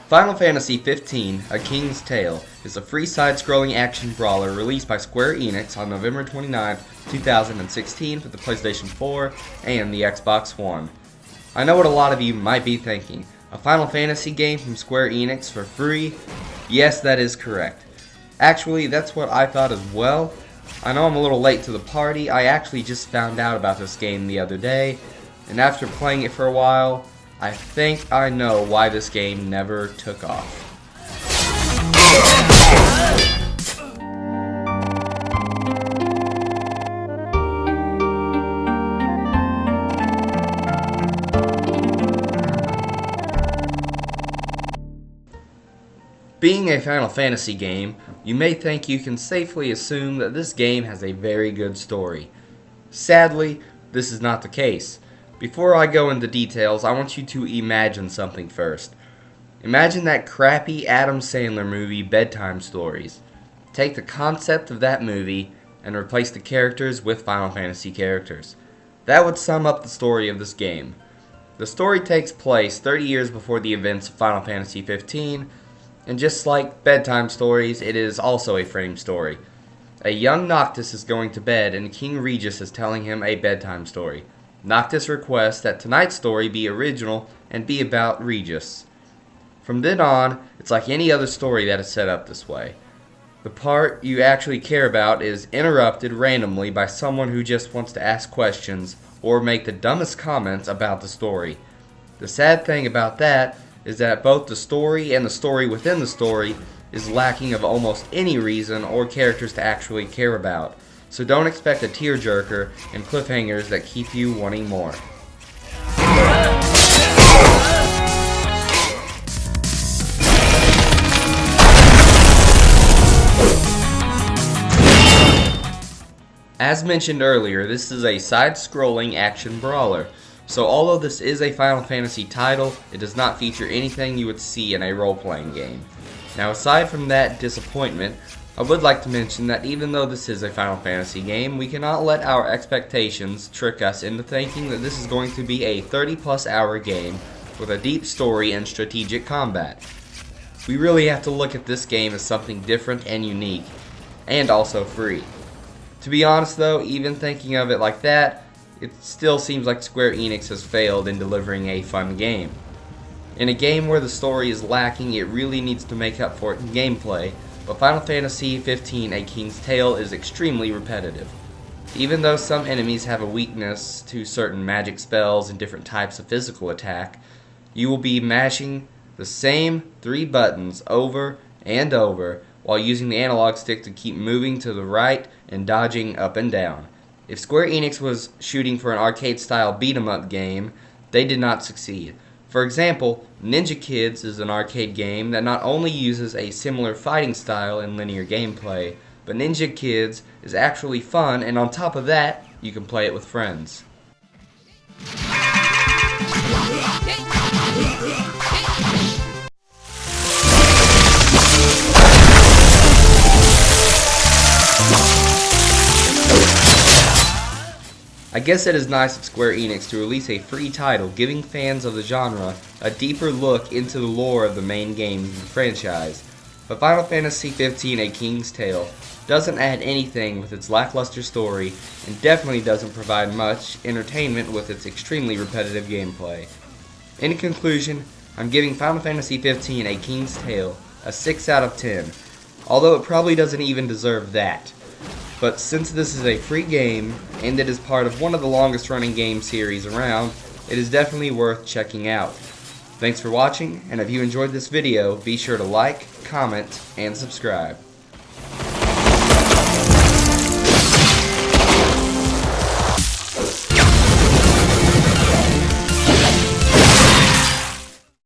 Final Fantasy XV: A King's Tale is a free side-scrolling action brawler released by Square Enix on November 29, 2016 for the PlayStation 4 and the Xbox One. I know what a lot of you might be thinking. A Final Fantasy game from Square Enix for free? Yes, that is correct. Actually, that's what I thought as well. I know I'm a little late to the party. I actually just found out about this game the other day, and after playing it for a while, I think I know why this game never took off. Being a Final Fantasy game, you may think you can safely assume that this game has a very good story. Sadly, this is not the case. Before I go into details, I want you to imagine something first. Imagine that crappy Adam Sandler movie, Bedtime Stories. Take the concept of that movie and replace the characters with Final Fantasy characters. That would sum up the story of this game. The story takes place 30 years before the events of Final Fantasy XV, and just like Bedtime Stories, it is also a frame story. A young Noctis is going to bed and King Regis is telling him a bedtime story. Noctis requests that tonight's story be original and be about Regis. From then on, it's like any other story that is set up this way. The part you actually care about is interrupted randomly by someone who just wants to ask questions or make the dumbest comments about the story. The sad thing about that is that both the story and the story within the story is lacking of almost any reason or characters to actually care about. So don't expect a tearjerker and cliffhangers that keep you wanting more. As mentioned earlier, this is a side-scrolling action brawler. So although this is a Final Fantasy title, it does not feature anything you would see in a role-playing game. Now aside from that disappointment, I would like to mention that even though this is a Final Fantasy game, we cannot let our expectations trick us into thinking that this is going to be a 30-plus hour game with a deep story and strategic combat. We really have to look at this game as something different and unique, and also free. To be honest though, even thinking of it like that, it still seems like Square Enix has failed in delivering a fun game. In a game where the story is lacking, it really needs to make up for it in gameplay, but Final Fantasy XV: A King's Tale is extremely repetitive. Even though some enemies have a weakness to certain magic spells and different types of physical attack, you will be mashing the same 3 buttons over and over while using the analog stick to keep moving to the right and dodging up and down. If Square Enix was shooting for an arcade-style beat-em-up game, they did not succeed. For example, Ninja Kids is an arcade game that not only uses a similar fighting style and linear gameplay, but Ninja Kids is actually fun, and on top of that, you can play it with friends. I guess it is nice of Square Enix to release a free title giving fans of the genre a deeper look into the lore of the main games of the franchise, but Final Fantasy XV: A King's Tale doesn't add anything with its lackluster story and definitely doesn't provide much entertainment with its extremely repetitive gameplay. In conclusion, I'm giving Final Fantasy XV: A King's Tale a 6 out of 10, although it probably doesn't even deserve that. But since this is a free game, and it is part of one of the longest running game series around, it is definitely worth checking out. Thanks for watching, and if you enjoyed this video, be sure to like, comment, and subscribe.